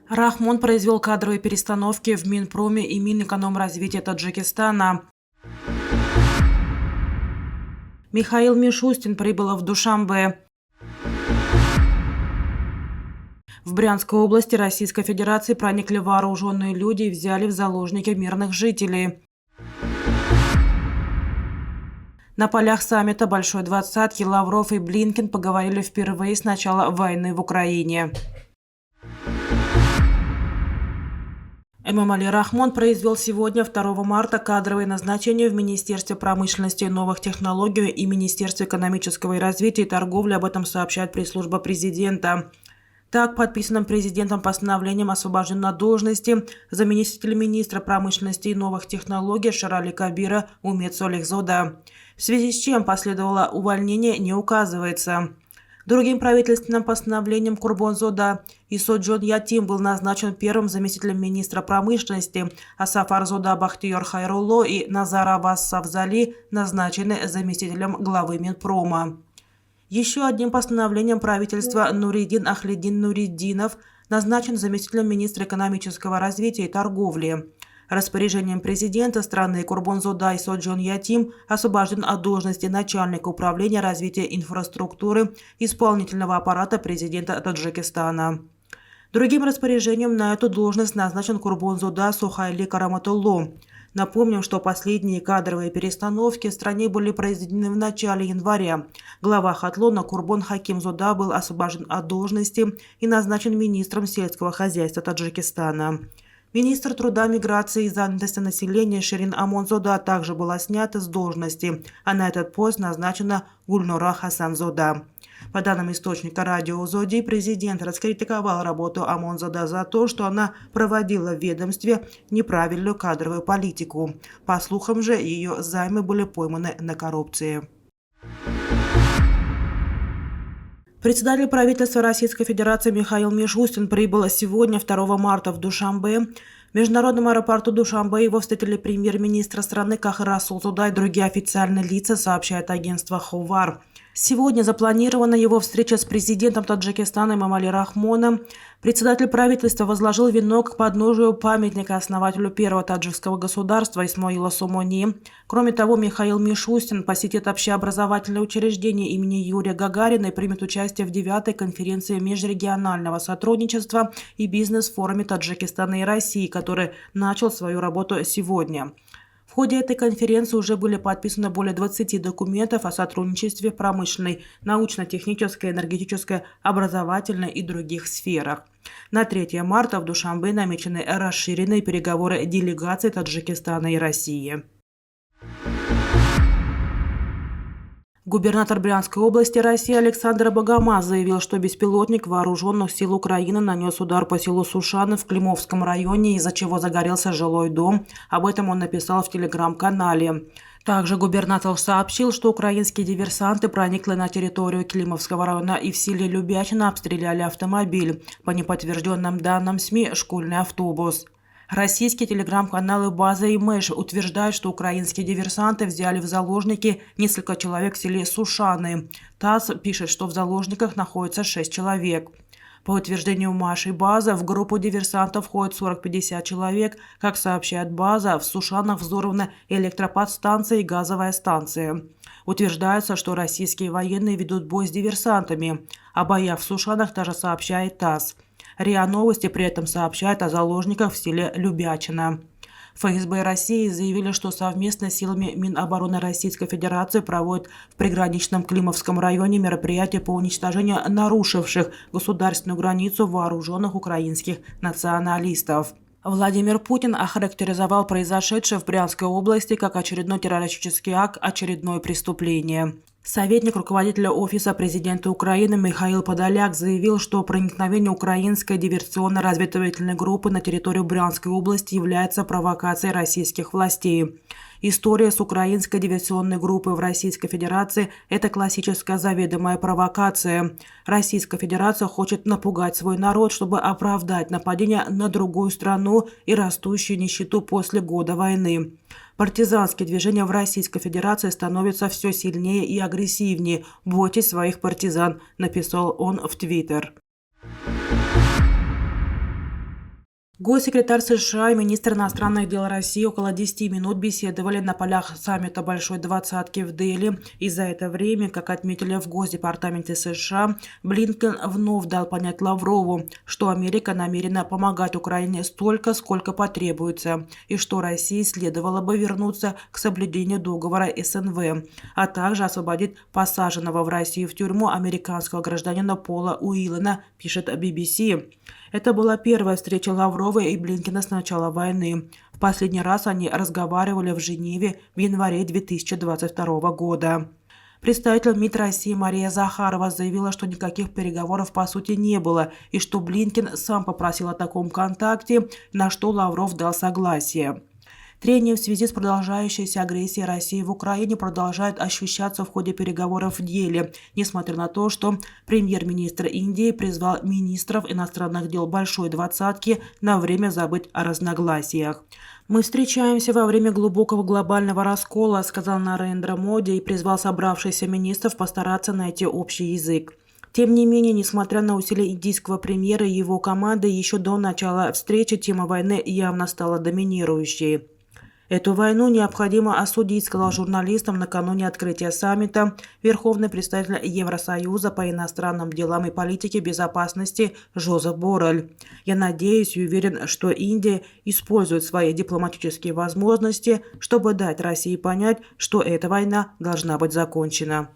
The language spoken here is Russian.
Рахмон произвел кадровые перестановки в Минпроме и Минэкономразвития Таджикистана. Михаил Мишустин прибыл в Душанбе. В Брянской области Российской Федерации проникли вооруженные люди и взяли в заложники мирных жителей. На полях саммита Большой Двадцатки Лавров и Блинкен поговорили впервые с начала войны в Украине. Эмомали Рахмон произвел сегодня, 2 марта, кадровые назначения в Министерстве промышленности и новых технологий и Министерстве экономического и развития и торговли. Об этом сообщает пресс-служба президента. Так, подписанным президентом постановлением освобожден от должности заместитель министра промышленности и новых технологий Шерали Кабира Умет Солихзода. В связи с чем последовало увольнение, не указывается. Другим правительственным постановлением Курбонзода Исоджон Ятим был назначен первым заместителем министра промышленности, а Сафарзода Бахтияр Хайрулло и Назар Аббас Савзали назначены заместителем главы Минпрома. Еще одним постановлением правительства Нуриддин Ахлиддин Нуриддинов назначен заместителем министра экономического развития и торговли. Распоряжением президента страны Курбонзода Исоджон Ятим освобожден от должности начальника управления развития инфраструктуры исполнительного аппарата президента Таджикистана. Другим распоряжением на эту должность назначен Курбонзода Сухайли Караматулло. Напомним, что последние кадровые перестановки в стране были произведены в начале января. Глава Хатлона Курбон Хакимзода был освобожден от должности и назначен министром сельского хозяйства Таджикистана. Министр труда, миграции и занятости населения Ширин Амонзода также была снята с должности, а на этот пост назначена Гульнура Хасанзода. По данным источника радио Зоди, президент раскритиковал работу Амонзода за то, что она проводила в ведомстве неправильную кадровую политику. По слухам же, ее займы были пойманы на коррупции. Председатель правительства Российской Федерации Михаил Мишустин прибыл сегодня, 2 марта, в Душанбе. В международном аэропорту Душанбе его встретили премьер-министр страны Кахыр Расулзода и другие официальные лица, сообщает агентство Ховар. Сегодня запланирована его встреча с президентом Таджикистана Эмомали Рахмоном. Председатель правительства возложил венок к подножию памятника основателю первого таджикского государства Исмаила Сомони. Кроме того, Михаил Мишустин посетит общеобразовательное учреждение имени Юрия Гагарина и примет участие в 9-й конференции межрегионального сотрудничества и бизнес-форуме Таджикистана и России, который начал свою работу сегодня. В ходе этой конференции уже были подписаны более 20 документов о сотрудничестве в промышленной, научно-технической, энергетической, образовательной и других сферах. На 3 марта в Душанбе намечены расширенные переговоры делегаций Таджикистана и России. Губернатор Брянской области России Александр Богомаз заявил, что беспилотник вооруженных сил Украины нанес удар по селу Сушаны в Климовском районе, из-за чего загорелся жилой дом. Об этом он написал в телеграм-канале. Также губернатор сообщил, что украинские диверсанты проникли на территорию Климовского района и в селе Любячино обстреляли автомобиль. По неподтвержденным данным СМИ, школьный автобус. Российские телеграм-каналы «База» и «Мэш» утверждают, что украинские диверсанты взяли в заложники несколько человек в селе Сушаны. ТАСС пишет, что в заложниках находится 6 человек. По утверждению «Маш» и «База», в группу диверсантов входит 40-50 человек. Как сообщает «База», в Сушанах взорваны электроподстанция и газовая станция. Утверждается, что российские военные ведут бой с диверсантами. О боях в Сушанах также сообщает ТАСС. РИА Новости при этом сообщает о заложниках в селе Любячино. ФСБ России заявили, что совместно с силами Минобороны Российской Федерации проводят в приграничном Климовском районе мероприятия по уничтожению нарушивших государственную границу вооруженных украинских националистов. Владимир Путин охарактеризовал произошедшее в Брянской области как очередной террористический акт, очередное преступление. Советник руководителя Офиса президента Украины Михаил Подоляк заявил, что проникновение украинской диверсионно-разведывательной группы на территорию Брянской области является провокацией российских властей. История с украинской диверсионной группой в Российской Федерации – это классическая заведомая провокация. Российская Федерация хочет напугать свой народ, чтобы оправдать нападение на другую страну и растущую нищету после года войны. Партизанские движения в Российской Федерации становятся все сильнее и агрессивнее. Бойтесь своих партизан, написал он в Твиттер. Госсекретарь США и министр иностранных дел России около 10 минут беседовали на полях саммита Большой Двадцатки в Дели. И за это время, как отметили в Госдепартаменте США, Блинкен вновь дал понять Лаврову, что Америка намерена помогать Украине столько, сколько потребуется, и что России следовало бы вернуться к соблюдению договора СНВ, а также освободить посаженного в России в тюрьму американского гражданина Пола Уиллена, пишет BBC. Это была первая встреча Лаврова и Блинкена с начала войны. В последний раз они разговаривали в Женеве в январе 2022 года. Представитель МИД России Мария Захарова заявила, что никаких переговоров по сути не было, и что Блинкен сам попросил о таком контакте, на что Лавров дал согласие. Трения в связи с продолжающейся агрессией России в Украине продолжают ощущаться в ходе переговоров в Дели, несмотря на то, что премьер-министр Индии призвал министров иностранных дел Большой Двадцатки на время забыть о разногласиях. «Мы встречаемся во время глубокого глобального раскола», сказал Нарендра Моди и призвал собравшихся министров постараться найти общий язык. Тем не менее, несмотря на усилия индийского премьера и его команды, еще до начала встречи тема войны явно стала доминирующей. «Эту войну необходимо осудить», сказал журналистам накануне открытия саммита верховный представитель Евросоюза по иностранным делам и политике безопасности Жозеп Боррель. «Я надеюсь и уверен, что Индия использует свои дипломатические возможности, чтобы дать России понять, что эта война должна быть закончена».